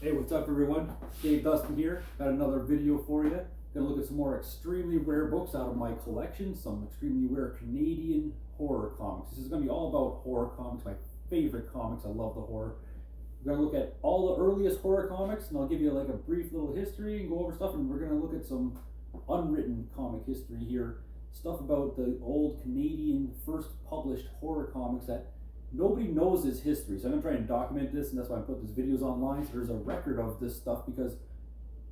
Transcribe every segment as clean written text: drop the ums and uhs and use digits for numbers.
Hey, what's up everyone? Dave Dustin here. Got another video for you. Gonna look at some more extremely rare books out of my collection, some extremely rare Canadian horror comics. This is gonna be all about horror comics, my favorite comics. I love the horror. We're gonna look at all the earliest horror comics, and I'll give you like a brief little history and go over stuff, and we're gonna look at some unwritten comic history here. Stuff about the old Canadian first published horror comics that nobody knows is history. So I'm going to try and document this, and that's why I put these videos online, so there's a record of this stuff, because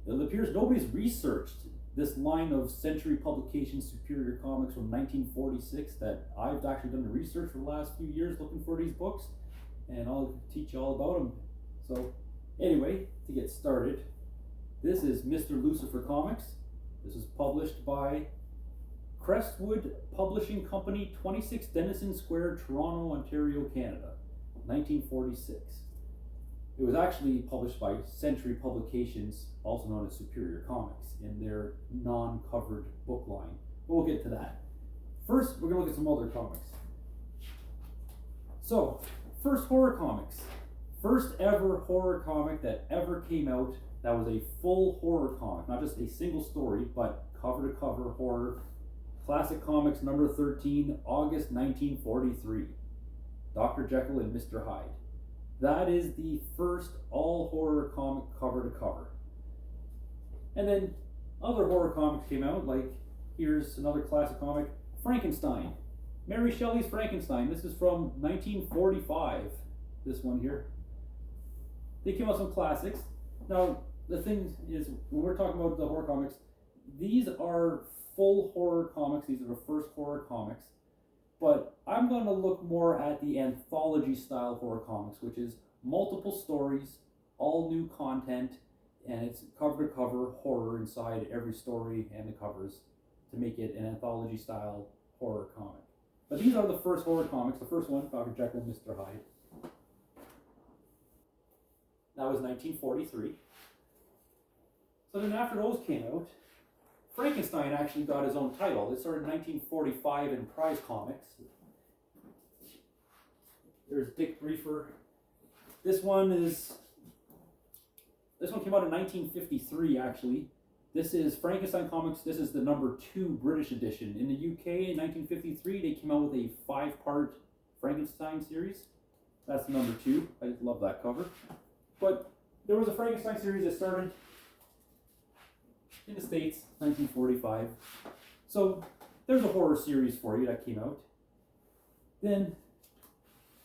it appears nobody's researched this line of Century Publications Superior Comics from 1946 that I've actually done the research for the last few years looking for these books, and I'll teach you all about them. So anyway, to get started, this is Mister Lucifer Comics. This is published by Crestwood Publishing Company, 26 Denison Sq, Toronto, Ontario, Canada, 1946. It was actually published by Century Publications, also known as Superior Comics, in their non-covered book line. But we'll get to that. First, we're going to look at some other comics. So, first horror comics. First ever horror comic that ever came out that was a full horror comic, not just a single story, but cover-to-cover horror. Classic Comics number 13, August 1943. Dr. Jekyll and Mr. Hyde. That is the first all horror comic cover to cover. And then other horror comics came out, like here's another classic comic, Frankenstein. Mary Shelley's Frankenstein. This is from 1945. This one here. They came out some classics. Now the thing is, when we're talking about the horror comics, these are full horror comics. These are the first horror comics, but I'm going to look more at the anthology style horror comics, which is multiple stories, all new content, and it's cover to cover horror inside every story and the covers to make it an anthology style horror comic. But these are the first horror comics. The first one, Dr. Jekyll and Mr. Hyde. That was 1943. So then after those came out, Frankenstein actually got his own title. It started in 1945 in Prize Comics. There's Dick Briefer. This one came out in 1953 actually. This is Frankenstein Comics. This is the number 2 British edition. In the UK in 1953 they came out with a 5-part Frankenstein series. That's number 2. I love that cover. But there was a Frankenstein series that started in the States, 1945. So there's a horror series for you that came out. Then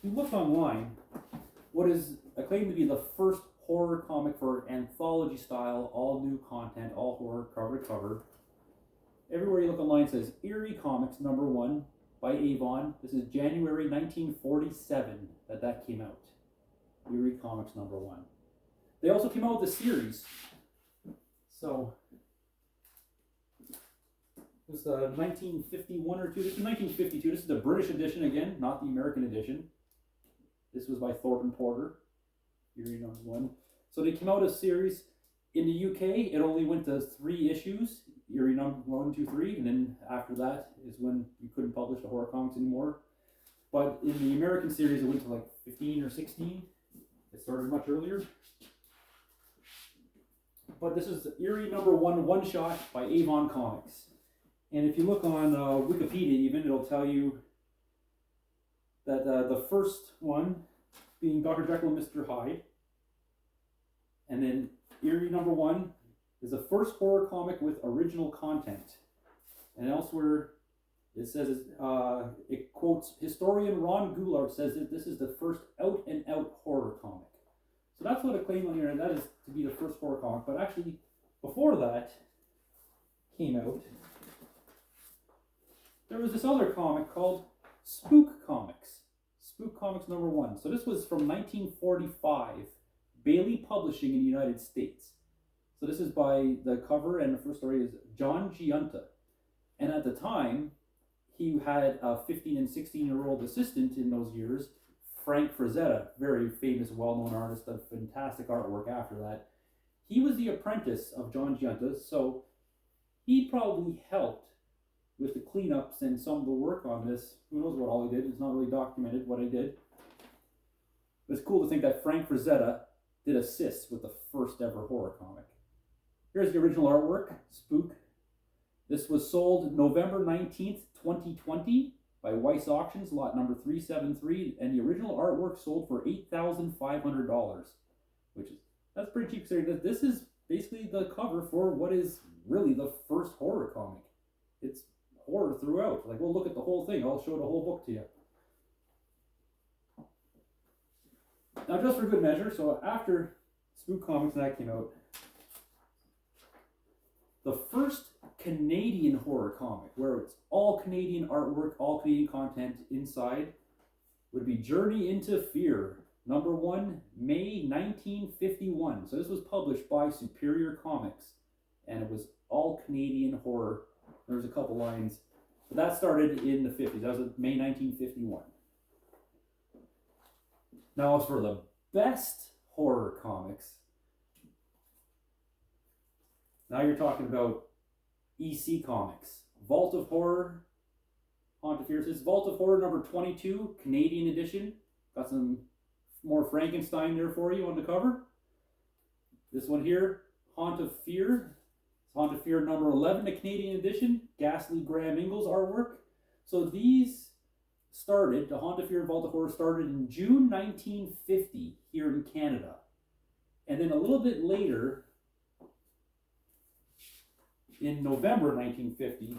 you look online, what is acclaimed to be the first horror comic for anthology style, all new content, all horror, cover to cover. Everywhere you look online it says Erie Comics number 1 by Avon. This is January 1947 that came out. Erie Comics number 1. They also came out with a series. So it was 1951 or 2. This is 1952. This is the British edition again, not the American edition. This was by Thornton Porter, Erie Number One. So they came out a series. In the UK, it only went to 3 issues, Erie Number 1, 2, 3, and then after that is when you couldn't publish the horror comics anymore. But in the American series, it went to like 15 or 16. It started much earlier. But this is Erie Number 1 one-shot by Avon Comics. And if you look on Wikipedia even, it'll tell you that the first one being Dr. Jekyll and Mr. Hyde. And then Erie Number 1 is the first horror comic with original content. And elsewhere it says, it quotes historian Ron Goulart says that this is the first out-and-out horror comic. So that's what it claimed on here, and that is to be the first horror comic. But actually, before that came out, there was this other comic called Spook Comics. Spook Comics number 1. So this was from 1945, Baily Publishing in the United States. So this is by the cover, and the first story is John Giunta. And at the time, he had a 15 and 16-year-old assistant in those years, Frank Frazetta, very famous, well-known artist, of fantastic artwork after that. He was the apprentice of John Giunta, so he probably helped with the cleanups and some of the work on this. Who knows what all he did? It's not really documented what he did. It's cool to think that Frank Frazetta did assist with the first ever horror comic. Here's the original artwork, Spook. This was sold November 19th, 2020 by Weiss Auctions, lot number 373, and the original artwork sold for $8,500, that's pretty cheap considering that this is basically the cover for what is really the first horror comic. It's horror throughout. Like, we'll look at the whole thing. I'll show the whole book to you. Now, just for good measure, so after Spook Comics and that came out, the first Canadian horror comic, where it's all Canadian artwork, all Canadian content inside, would be Journey into Fear, number 1, May 1951. So this was published by Superior Comics, and it was all Canadian horror. There's a couple lines, but that started in the 50s. That was May 1951. Now, as for the best horror comics, now you're talking about EC Comics. Vault of Horror, Haunted Fears. This is Vault of Horror number 22, Canadian edition. Got some more Frankenstein there for you on the cover. This one here, Haunt of Fear. It's Haunt of Fear number 11, the Canadian edition. Ghastly Graham Ingalls artwork. So these started, the Haunt of Fear and Vault of Horror started in June 1950 here in Canada. And then a little bit later, in November 1950,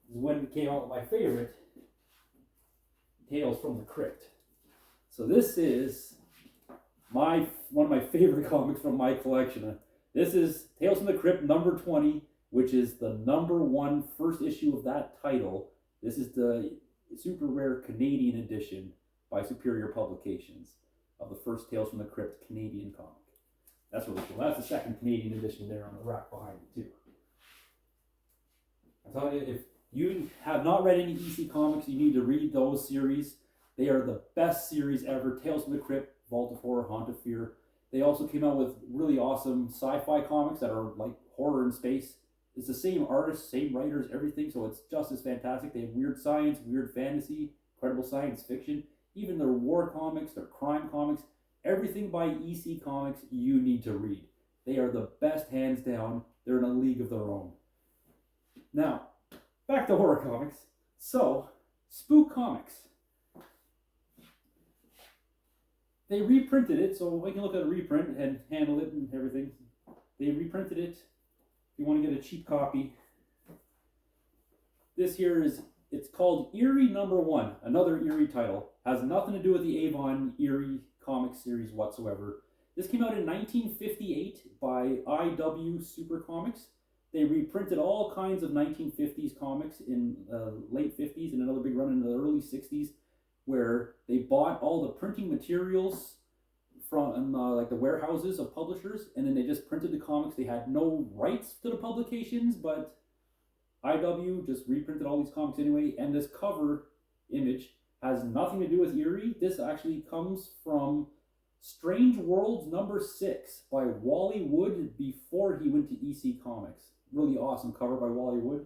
is when it came out with my favorite, Tales from the Crypt. So this is one of my favorite comics from my collection. This is Tales from the Crypt number 20, which is the number 1 first issue of that title. This is the super rare Canadian edition by Superior Publications of the first Tales from the Crypt Canadian comic. That's really cool. That's the second Canadian edition there on the rack behind it too. I'm telling you, if you have not read any EC Comics, you need to read those series. They are the best series ever. Tales from the Crypt, Vault of Horror, Haunt of Fear. They also came out with really awesome sci-fi comics that are like horror in space. It's the same artists, same writers, everything, so it's just as fantastic. They have weird science, weird fantasy, incredible science fiction. Even their war comics, their crime comics, everything by EC Comics you need to read. They are the best, hands down. They're in a league of their own. Now, back to horror comics. So, Spook Comics. They reprinted it, so we can look at a reprint and handle it and everything. They reprinted it. If you want to get a cheap copy, this here it's called Erie Number One, another Eerie title. Has nothing to do with the Avon Eerie comic series whatsoever. This came out in 1958 by IW Super Comics. They reprinted all kinds of 1950s comics in late 50s and another big run in the early 60s, where they bought all the printing materials from like the warehouses of publishers, and then they just printed the comics. They had no rights to the publications, but IW just reprinted all these comics anyway, and this cover image has nothing to do with Eerie. This actually comes from Strange Worlds number 6 by Wally Wood before he went to EC Comics. Really awesome cover by Wally Wood.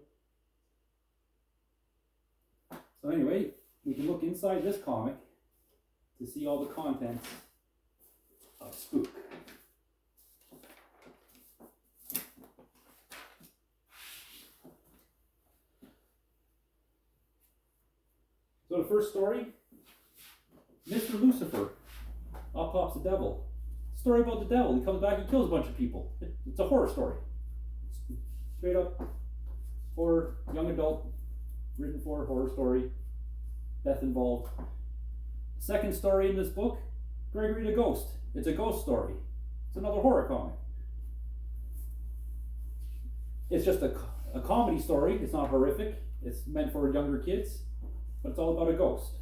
So anyway, we can look inside this comic to see all the contents of Spook. So the first story, Mister Lucifer. Up pops the devil. Story about the devil. He comes back, he kills a bunch of people. It's a horror story. Straight up horror, young adult, written for horror story. Death involved. Second story in this book, Gregory the Ghost. It's a ghost story. It's another horror comic. It's just a comedy story. It's not horrific. It's meant for younger kids, but it's all about a ghost.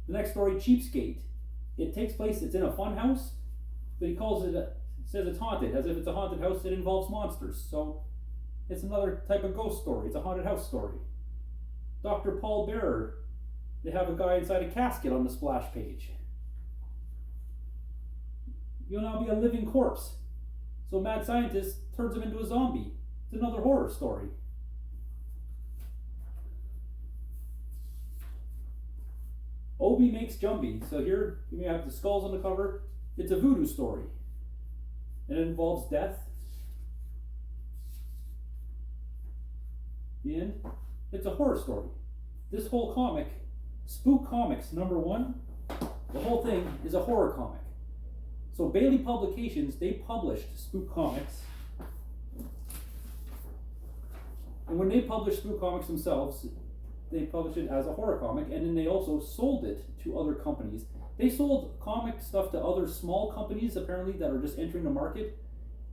The next story, Cheapskate. It takes place, it's in a fun house, but he calls it, says it's haunted, as if it's a haunted house that involves monsters. So it's another type of ghost story. It's a haunted house story. Dr. Paul Bearer. They have a guy inside a casket on the splash page. You'll now be a living corpse. So a mad scientist turns him into a zombie. It's another horror story. Obi makes Jumpy. So here you have the skulls on the cover. It's a voodoo story. And it involves death. The end. It's a horror story. This whole comic, Spook Comics #1, the whole thing is a horror comic. So Baily Publications, they published Spook Comics. And when they published Spook Comics themselves, they published it as a horror comic, and then they also sold it to other companies. They sold comic stuff to other small companies, apparently, that are just entering the market.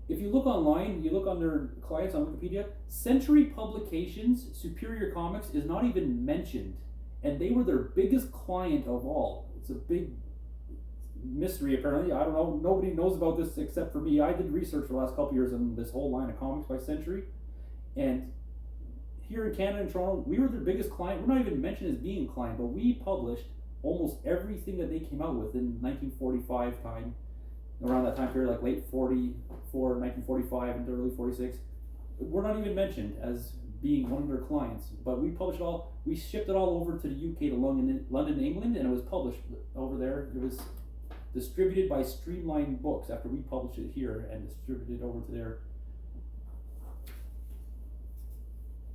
If you look online, you look on their clients on Wikipedia, Century Publications, Superior Comics, is not even mentioned. And they were their biggest client of all. It's a big mystery, apparently. I don't know. Nobody knows about this except for me. I did research for the last couple of years on this whole line of comics by Century. And here in Canada and Toronto, we were their biggest client. We're not even mentioned as being a client, but we published almost everything that they came out with in 1945 time. Around that time period, like late 44, 1945 into early 46. We're not even mentioned as being one of their clients, but we published it all. We shipped it all over to the UK, to London, England, and it was published over there. It was distributed by Streamline Books after we published it here and distributed it over to there.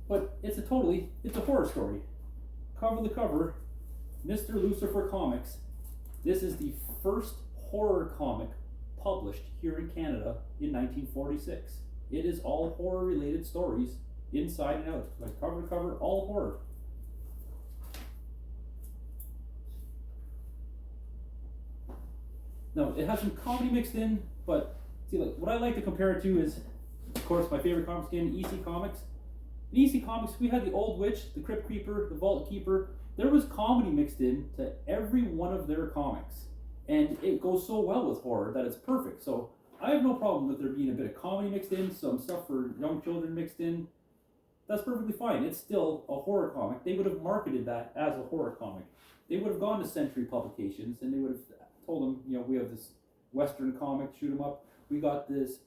But it's a horror story. Cover to cover, Mister Lucifer Comics. This is the first horror comic published here in Canada in 1946. It is all horror related stories, inside and out, like cover to cover, all horror. Now it has some comedy mixed in, but see, like what I like to compare it to is, of course, my favorite comics again, EC Comics. In EC Comics, we had the Old Witch, the Crypt Keeper, the Vault Keeper. There was comedy mixed in to every one of their comics. And it goes so well with horror that it's perfect. So I have no problem with there being a bit of comedy mixed in, some stuff for young children mixed in. That's perfectly fine. It's still a horror comic. They would have marketed that as a horror comic. They would have gone to Century Publications and they would have told them, you know, we have this Western comic, shoot 'em up. We got this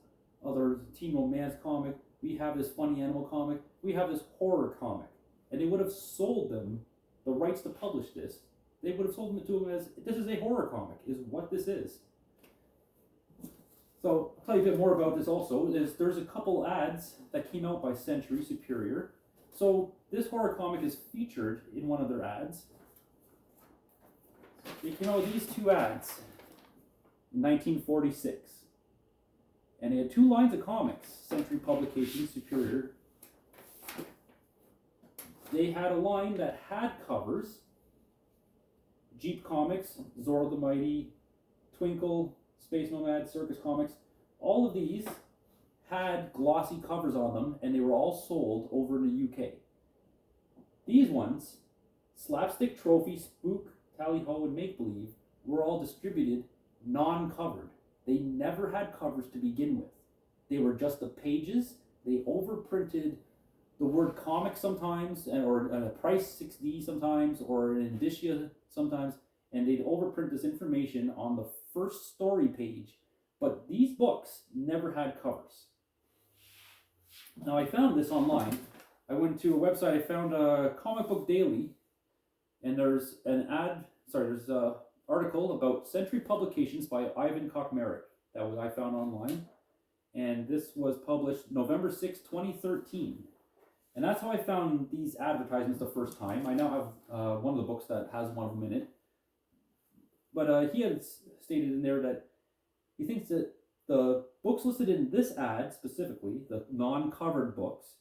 other teen romance comic. We have this funny animal comic. We have this horror comic. And they would have sold them the rights to publish this. They would have sold them to them as, this is a horror comic, is what this is. So, I'll tell you a bit more about this also. There's a couple ads that came out by Century Superior. So, this horror comic is featured in one of their ads. They came out with these two ads in 1946. And they had 2 lines of comics, Century Publications Superior. They had a line that had covers. Jeep Comics, Zorro the Mighty, Twinkle, Space Nomad, Circus Comics, all of these had glossy covers on them, and they were all sold over in the UK. These ones, Slapstick Trophy, Spook, Tally Ho, and Make Believe, were all distributed non-covered. They never had covers to begin with. They were just the pages. They overprinted the word comic sometimes, or a price 6D sometimes, or an indicia sometimes, and they'd overprint this information on the first story page. But these books never had covers. Now I found this online. I went to a website, I found a Comic Book Daily, and there's an article about Century Publications by Ivan Kochmarek. That was I found online. And this was published November 6, 2013. And that's how I found these advertisements the first time. I now have one of the books that has one of them in it. But he had stated in there that he thinks that the books listed in this ad specifically, the non-covered books,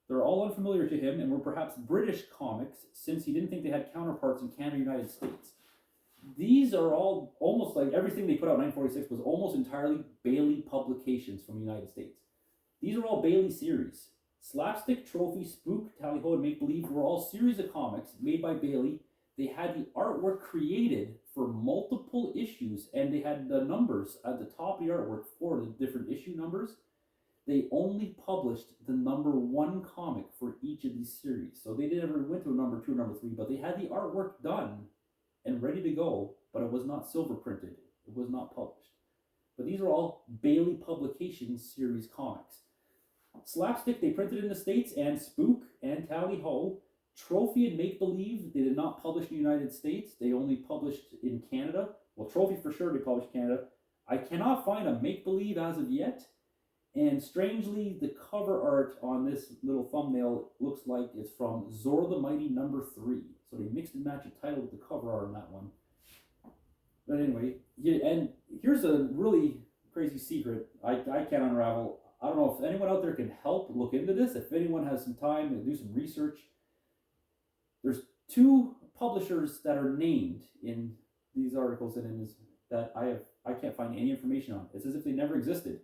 they're all unfamiliar to him and were perhaps British comics, since he didn't think they had counterparts in Canada or United States. These are all almost like everything they put out in 1946 was almost entirely Baily Publications from the United States. These are all Baily series. Slapstick, Trophy, Spook, Tally Ho, and Make Believe were all series of comics made by Baily. They had the artwork created for multiple issues, and they had the numbers at the top of the artwork for the different issue numbers. They only published the #1 comic for each of these series. So they never went to a #2, #3, but they had the artwork done and ready to go, but it was not silver printed. It was not published. But these are all Baily Publications series comics. Slapstick, they printed in the States, and Spook and Tally Ho, Trophy and Make Believe, they did not publish in the United States. They only published in Canada. Well, Trophy for sure they published in Canada. I cannot find a Make Believe as of yet. And strangely, the cover art on this little thumbnail looks like it's from Zor the Mighty number 3. So they mixed and matched the title with the cover art on that one. But anyway, and here's a really crazy secret I can't unravel. I don't know if anyone out there can help look into this. If anyone has some time to do some research, there's 2 publishers that are named in these articles and in this that I can't find any information on. It's as if they never existed.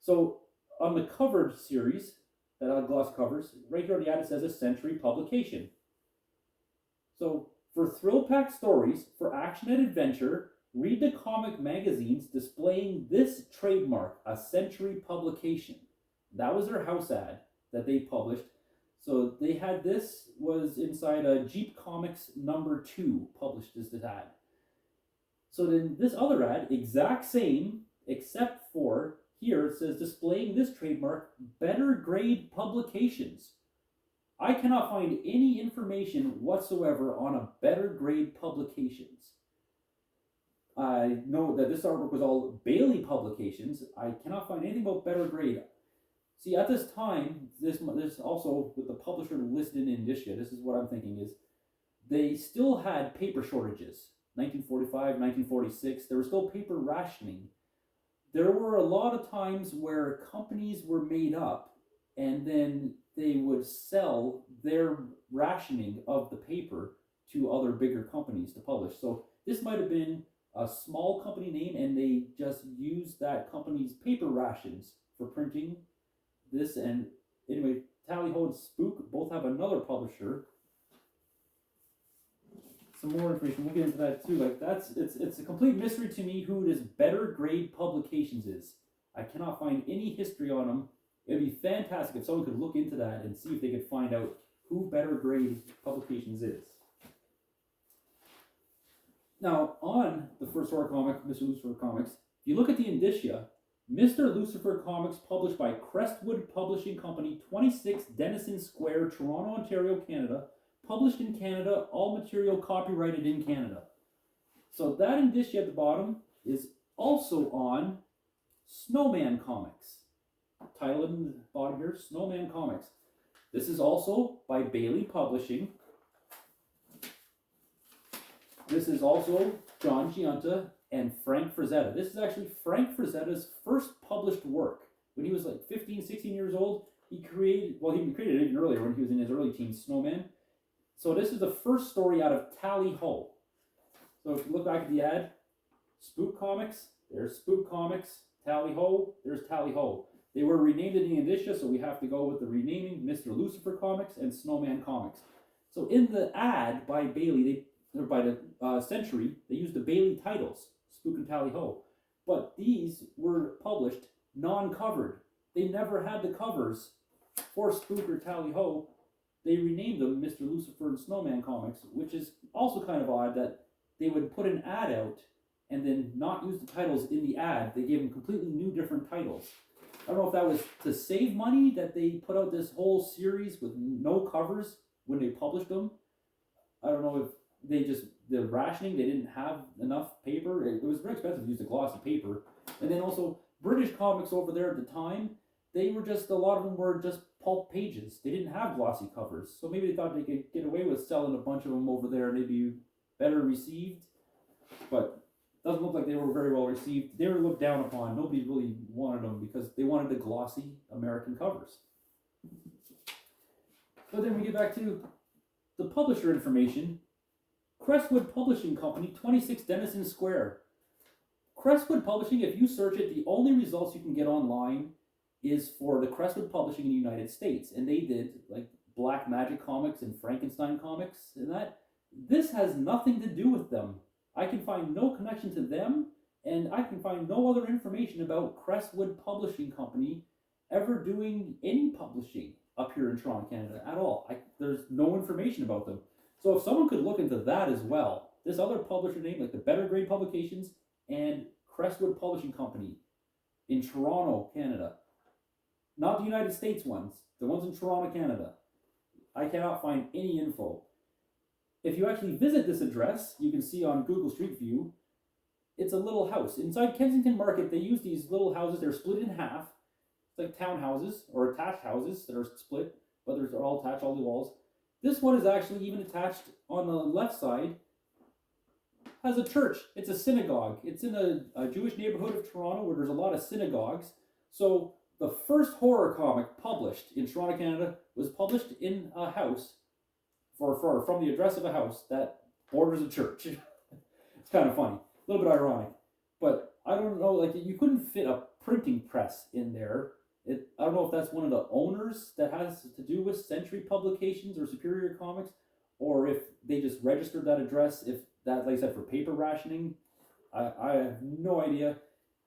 So on the covered series that had gloss covers, right here on the ad it says a Century Publication. So for thrill-packed stories, for action and adventure, read the comic magazines displaying this trademark, a Century Publication. That was their house ad that they published. So they had this was inside a Jeep Comics number 2 published as the ad. So then this other ad, exact same, except for here it says displaying this trademark, Better Grade Publications. I cannot find any information whatsoever on a Better Grade Publications. I know that this artwork was all Baily Publications. I cannot find anything about Better Grade. See, at this time, this also with the publisher listed in indicia, this is what I'm thinking is, they still had paper shortages. 1945, 1946, there was still paper rationing. There were a lot of times where companies were made up and then they would sell their rationing of the paper to other bigger companies to publish. So this might have been a small company name and they just used that company's paper rations for printing this. And anyway, Tally Ho and Spook both have another publisher. Some more information, we'll get into that too. Like it's a complete mystery to me who this Better Grade Publications is. I cannot find any history on them. It'd be fantastic if someone could look into that and see if they could find out who Better Grade Publications is. Now, on the first horror comic, Mister Lucifer Comics, if you look at the indicia, Mister Lucifer Comics, published by Crestwood Publishing Company, 26 Denison Sq, Toronto, Ontario, Canada, published in Canada, all material copyrighted in Canada. So that indicia at the bottom is also on Snowman Comics. Title in the bottom here, Snowman Comics. This is also by Baily Publishing. This is also John Giunta and Frank Frazetta. This is actually Frank Frazetta's first published work. When he was like 15, 16 years old, he created it even earlier when he was in his early teens, Snowman. So this is the first story out of Tally Ho. So if you look back at the ad, Spook Comics, there's Spook Comics, Tally Ho, there's Tally Ho. They were renamed in the indicia, so we have to go with the renaming, Mister Lucifer Comics and Snowman Comics. So in the ad by Baily, by the Century, they used the Baily titles, Spook and Tally Ho. But these were published non-covered. They never had the covers for Spook or Tally Ho. They renamed them Mister Lucifer and Snowman Comics, which is also kind of odd that they would put an ad out and then not use the titles in the ad. They gave them completely new different titles. I don't know if that was to save money that they put out this whole series with no covers when they published them. I don't know if they just, the rationing, they didn't have enough paper. It was very expensive to use the glossy paper. And then also British comics over there at the time, they were just, a lot of them were just pulp pages. They didn't have glossy covers. So maybe they thought they could get away with selling a bunch of them over there and they'd be better received. But it doesn't look like they were very well received. They were looked down upon. Nobody really wanted them because they wanted the glossy American covers. But then we get back to the publisher information. Crestwood Publishing Company, 26 Denison Sq. Crestwood Publishing, if you search it, the only results you can get online is for the Crestwood Publishing in the United States. And they did like Black Magic Comics and Frankenstein Comics and that. This has nothing to do with them. I can find no connection to them, and I can find no other information about Crestwood Publishing Company ever doing any publishing up here in Toronto, Canada at all. There's no information about them. So if someone could look into that as well, this other publisher name, like the Better Grade Publications and Crestwood Publishing Company in Toronto, Canada, not the United States ones, the ones in Toronto, Canada. I cannot find any info. If you actually visit this address, you can see on Google Street View, it's a little house. Inside Kensington Market, they use these little houses. They're split in half. It's like townhouses or attached houses that are split, but they're all attached, all the walls. This one is actually even attached on the left side, has a church. It's a synagogue. It's in a Jewish neighborhood of Toronto where there's a lot of synagogues. So the first horror comic published in Toronto, Canada was published in a house from the address of a house that borders a church. It's kind of funny. A little bit ironic. But I don't know, like you couldn't fit a printing press in there. I don't know if that's one of the owners that has to do with Century Publications or Superior Comics, or if they just registered that address, if that, like I said, for paper rationing. I have no idea.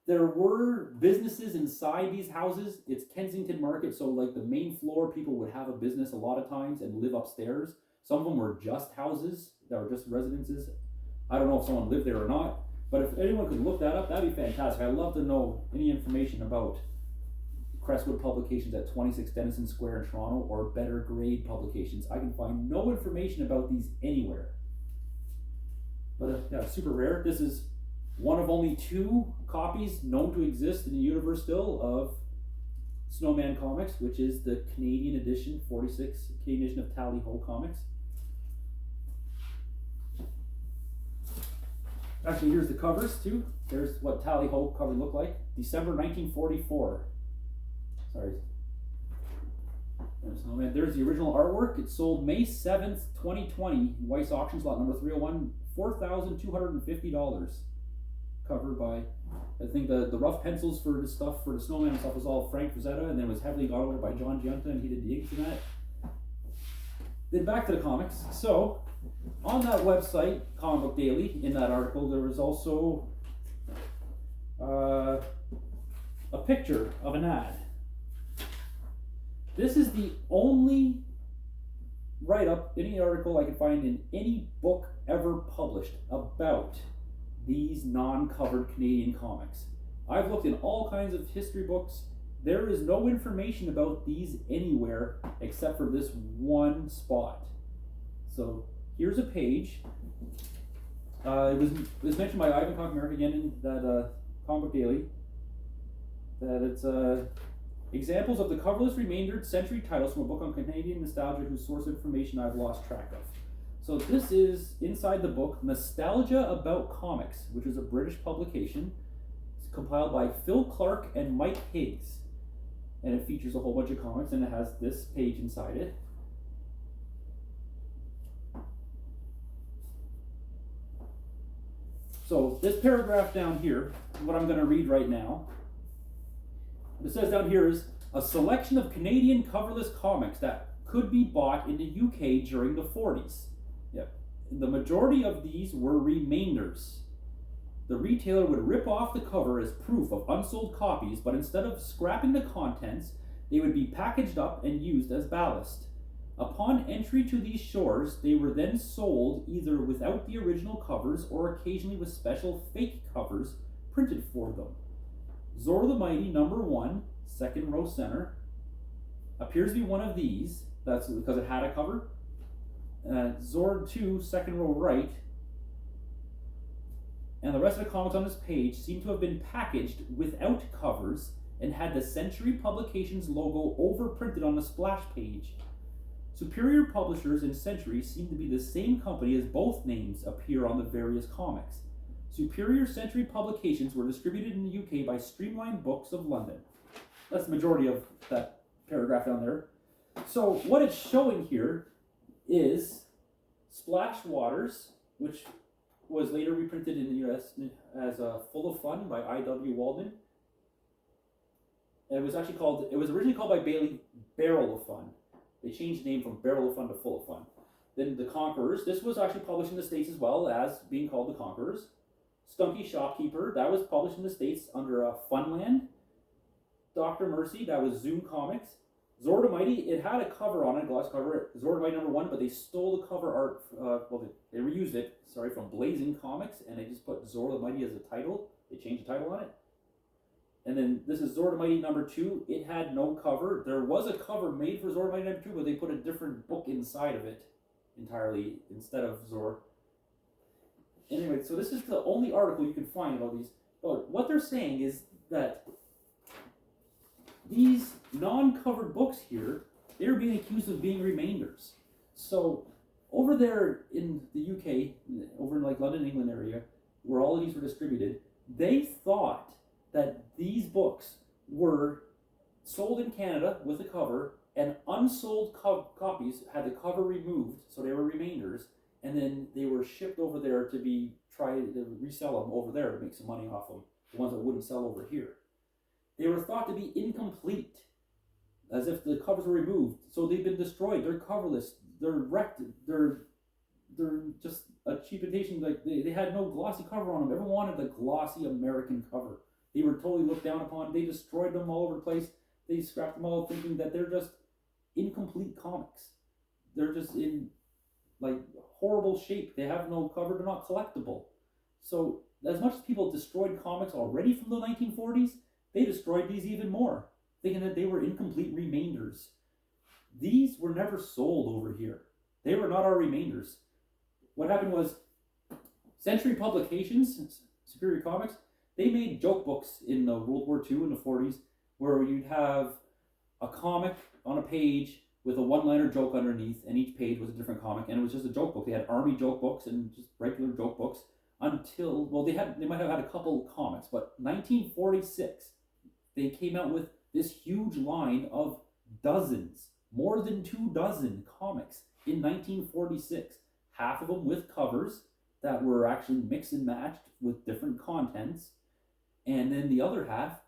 There were businesses inside these houses. It's Kensington Market, so like the main floor, people would have a business a lot of times and live upstairs. Some of them were just houses that were just residences. I don't know if someone lived there or not, but if anyone could look that up, that'd be fantastic. I'd love to know any information about Crestwood Publications at 26 Denison Sq in Toronto, or Better Grade Publications. I can find no information about these anywhere. But yeah, super rare. This is one of only 2 copies known to exist in the universe still of Snowman Comics, which is the Canadian edition, 46 Canadian edition of Tally Ho Comics. Actually, here's the covers too. There's what Tally Ho cover looked like. December 1944. Sorry. There's the original artwork. It sold May 7th, 2020 in Weiss Auctions, lot number 301, $4,250. Covered by, I think the rough pencils for the stuff, for the Snowman and stuff, was all Frank Frazetta, and then it was heavily autographed by John Giunta, and he did the inks in that. Then back to the comics. So, on that website, Comic Book Daily, in that article, there was also a picture of an ad. This is the only write-up, any article I could find in any book ever published about these non-covered Canadian comics. I've looked in all kinds of history books. There is no information about these anywhere except for this one spot. So here's a page. It was mentioned by Ivan Cock America again in that Comic Book Daily, that it's examples of the coverless remaindered century titles from a book on Canadian nostalgia whose source information I've lost track of. So this is inside the book Nostalgia About Comics, which is a British publication. It's compiled by Phil Clark and Mike Higgs. And it features a whole bunch of comics, and it has this page inside it. So this paragraph down here, what I'm going to read right now, what it says down here is a selection of Canadian coverless comics that could be bought in the UK during the 40s. Yep. The majority of these were remainders. The retailer would rip off the cover as proof of unsold copies, but instead of scrapping the contents, they would be packaged up and used as ballast. Upon entry to these shores, they were then sold either without the original covers or occasionally with special fake covers printed for them. Zor the Mighty number 1, second row center, appears to be one of these. That's because it had a cover. Zord 2, second row right, and the rest of the comics on this page seem to have been packaged without covers and had the Century Publications logo overprinted on the splash page. Superior Publishers and Century seem to be the same company, as both names appear on the various comics. Superior Century Publications were distributed in the UK by Streamline Books of London. That's the majority of that paragraph down there. So what it's showing here is Splash Waters, which was later reprinted in the US as Full of Fun by I.W. Walden. And it was originally called by Baily Barrel of Fun. They changed the name from Barrel of Fun to Full of Fun. Then The Conquerors, this was actually published in the States as well as being called The Conquerors. Stunky Shopkeeper, that was published in the States under Funland. Dr. Mercy, that was Zoom Comics. Zord the Mighty, it had a cover on it, a gloss cover, Zord the Mighty number 1, but they stole the cover art, they reused it, from Blazing Comics, and they just put Zord the Mighty as a title. They changed the title on it. And then this is Zord the Mighty number 2. It had no cover. There was a cover made for Zord the Mighty number 2, but they put a different book inside of it entirely instead of Zord. Anyway, so this is the only article you can find about these. But what they're saying is that these non-covered books here, they're being accused of being remainders. So over there in the UK, over in like London, England area, where all of these were distributed, they thought that these books were sold in Canada with a cover, and unsold copies had the cover removed, so they were remainders, and then they were shipped over there to try to resell them over there to make some money off them, the ones that wouldn't sell over here. They were thought to be incomplete, as if the covers were removed, so they've been destroyed. They're coverless. They're wrecked. They're just a cheap imitation. Like they had no glossy cover on them. Everyone wanted the glossy American cover. They were totally looked down upon. They destroyed them all over the place. They scrapped them all, thinking that they're just incomplete comics. They're just in like horrible shape. They have no cover. They're not collectible. So as much as people destroyed comics already from the 1940s, they destroyed these even more, thinking that they were incomplete remainders. These were never sold over here. They were not our remainders. What happened was Century Publications, Superior Comics, they made joke books in World War II in the 40s where you'd have a comic on a page with a one-liner joke underneath, and each page was a different comic, and it was just a joke book. They had army joke books and just regular joke books until, well, they might have had a couple comics, but 1946, they came out with this huge line of dozens, more than 24 comics in 1946, half of them with covers that were actually mixed and matched with different contents, and then the other half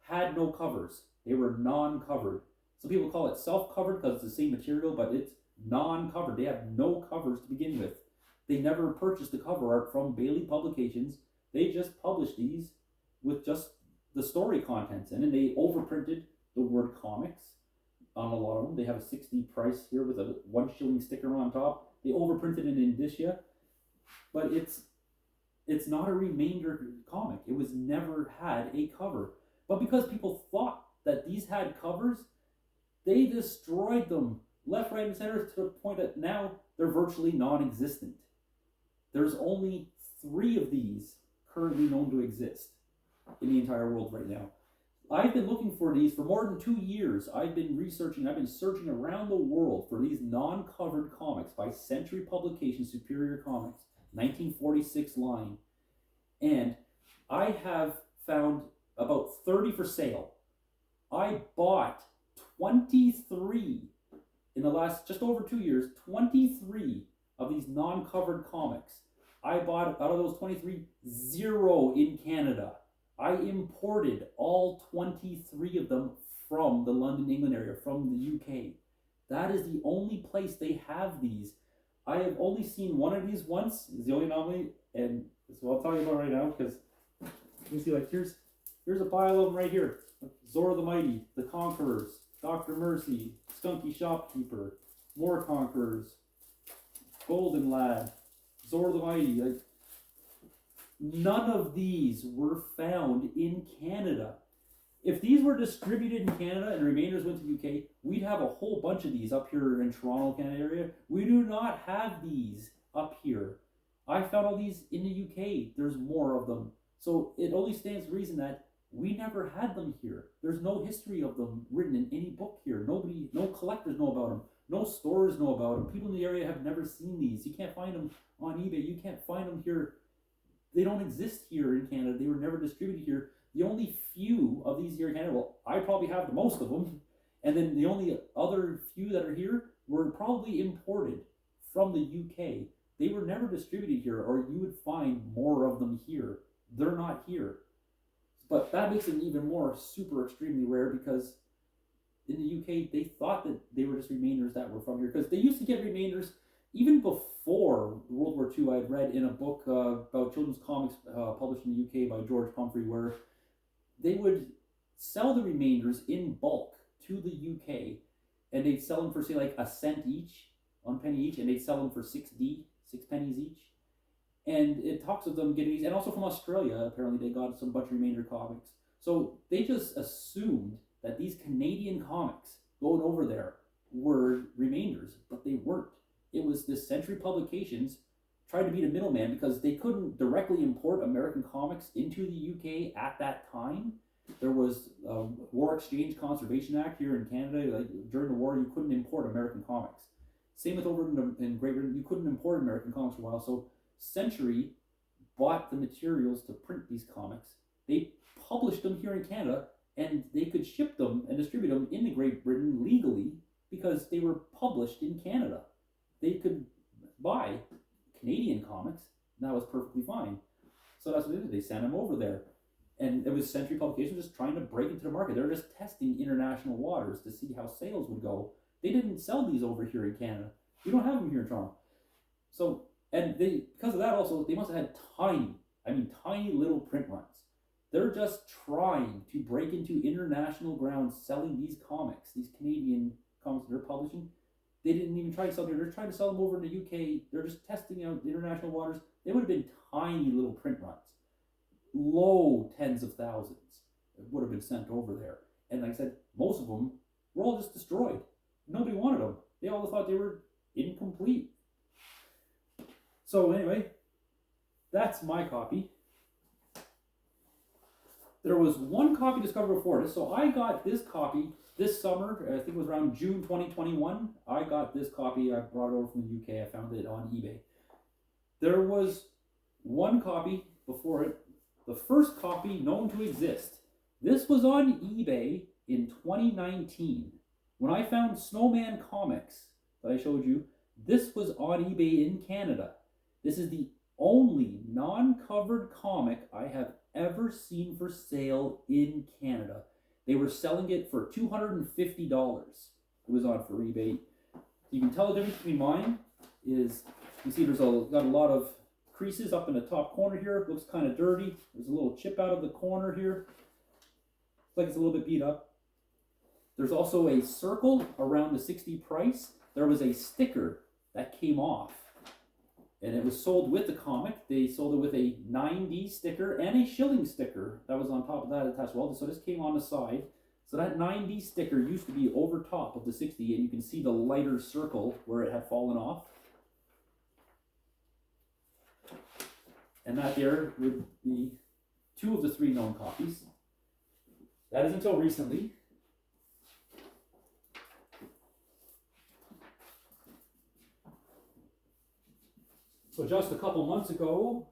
had no covers. They were non-covered. Some people call it self-covered because it's the same material, but it's non-covered. They have no covers to begin with. They never purchased the cover art from Baily Publications. They just published these with just the story contents, and then they overprinted the word comics on a lot of them. They have a 60 price here with a 1 shilling sticker on top. They overprinted an indicia, but it's not a remainder comic. It was never had a cover. But because people thought that these had covers, they destroyed them left, right, and center to the point that now they're virtually non-existent. There's only 3 of these currently known to exist in the entire world right now. I've been looking for these for more than 2 years. I've been searching around the world for these non-covered comics by Century Publications, Superior Comics, 1946 line. And I have found about 30 for sale. I bought 23 in the last just over 2 years, 23 of these non-covered comics. I bought, out of those 23, 0 in Canada. I imported all 23 of them from the London, England area, from the UK. That is the only place they have these. I have only seen one of these once. It's the only anomaly, and that's what I'll tell you about right now, because you can see, like, here's a pile of them right here. Zora the Mighty, the Conquerors, Dr. Mercy, Skunky Shopkeeper, more Conquerors, Golden Lad, Zora the Mighty. Like, none of these were found in Canada. If these were distributed in Canada and remainders went to the UK, we'd have a whole bunch of these up here in Toronto, Canada area. We do not have these up here. I found all these in the UK. There's more of them. So it only stands to reason that we never had them here. There's no history of them written in any book here. No collectors know about them. No stores know about them. People in the area have never seen these. You can't find them on eBay. You can't find them here. They don't exist here in Canada. They were never distributed here. The only few of these here in Canada, well, I probably have the most of them. And then the only other few that are here were probably imported from the UK. They were never distributed here, or you would find more of them here. They're not here. But that makes them even more super extremely rare, because in the UK, they thought that they were just remainders that were from here. Because they used to get remainders even before World War II. I had read in a book about children's comics published in the UK by George Pumphrey, where they would sell the remainders in bulk to the UK, and they'd sell them for, say, like a cent each, 1 penny each, and they'd sell them for 6 pennies each. And it talks of them getting these, and also from Australia, apparently they got some bunch of remainder comics. So they just assumed that these Canadian comics going over there were remainders, but they weren't. It was this Century Publications tried to be the middleman because they couldn't directly import American comics into the UK at that time. There was a War Exchange Conservation Act here in Canada. Like during the war, you couldn't import American comics. Same with over in Great Britain, you couldn't import American comics for a while. So Century bought the materials to print these comics. They published them here in Canada, and they could ship them and distribute them into Great Britain legally because they were published in Canada. They could buy Canadian comics, and that was perfectly fine. So that's what they did. They sent them over there. And it was Century Publications just trying to break into the market. They were just testing international waters to see how sales would go. They didn't sell these over here in Canada. We don't have them here in Toronto. So, and they, because of that also, they must have had tiny little print runs. They're just trying to break into international grounds selling these comics, these Canadian comics that they're publishing. They didn't even try to sell them here. They're trying to sell them over in the UK. They're just testing out the international waters. They would have been tiny little print runs. Low tens of thousands would have been sent over there. And like I said, most of them were all just destroyed. Nobody wanted them. They all thought they were incomplete. So anyway, that's my copy. There was one copy discovered before this. So I got this copy this summer. I think it was around June 2021. I got this copy. I brought it over from the UK. I found it on eBay. There was one copy before it. The first copy known to exist. This was on eBay in 2019. When I found Snowman Comics that I showed you, this was on eBay in Canada. This is the only non-covered comic I have ever seen for sale in Canada. They were selling it for $250. It was on for eBay. You can tell the difference between mine is, you see there's got a lot of creases up in the top corner here. It looks kind of dirty. There's a little chip out of the corner here. Looks like it's a little bit beat up. There's also a circle around the $60 price. There was a sticker that came off, and it was sold with the comic. They sold it with a 9D sticker and a shilling sticker that was on top of that attached. Well, so this came on the side. So that 9D sticker used to be over top of the 60, and you can see the lighter circle where it had fallen off. And that there would be 2 of the 3 known copies. That is until recently. So just a couple months ago,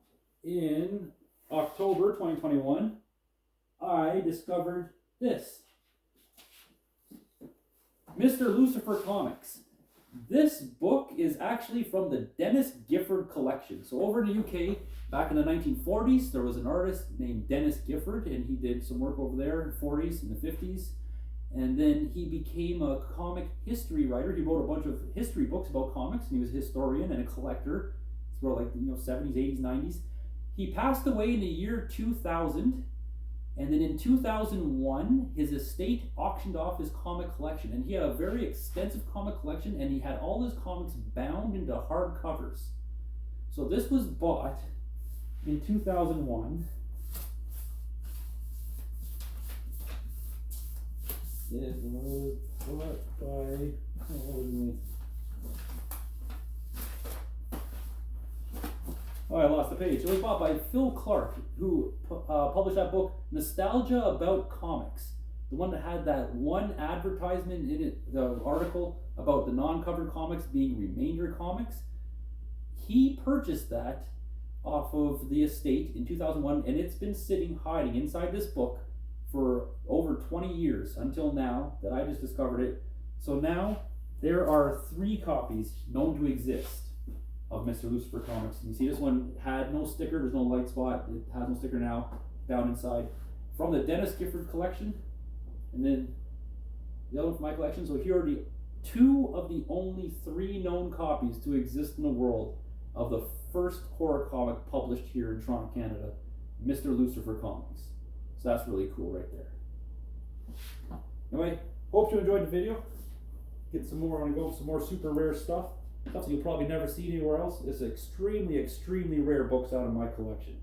in October 2021, I discovered this. Mister Lucifer Comics. This book is actually from the Gifford collection. So over in the UK, back in the 1940s, there was an artist named Gifford, and he did some work over there in the 40s and the 50s. And then he became a comic history writer. He wrote a bunch of history books about comics, and he was a historian and a collector. It's wrote like 70s, 80s, 90s. He passed away in the year 2000. And then in 2001, his estate auctioned off his comic collection. And he had a very extensive comic collection, and he had all his comics bound into hardcovers. So this was bought in 2001. It was bought by... Oh, I lost the page. It was bought by Phil Clark, who published that book, Nostalgia About Comics. The one that had that one advertisement in it, the article about the non-covered comics being remainder comics. He purchased that off of the estate in 2001, and it's been sitting hiding inside this book for over 20 years until now that I just discovered it. So now there are 3 copies known to exist of Mister Lucifer Comics. You see this one had no sticker, there's no light spot, it has no sticker now, bound inside. From the Gifford collection, and then the other one from my collection. So here are the 2 of the only 3 known copies to exist in the world of the first horror comic published here in Toronto, Canada, Mister Lucifer Comics. So that's really cool right there. Anyway, hope you enjoyed the video. Get some more on the go, some more super rare stuff. Stuff you'll probably never see anywhere else. It's extremely, extremely rare books out of my collection.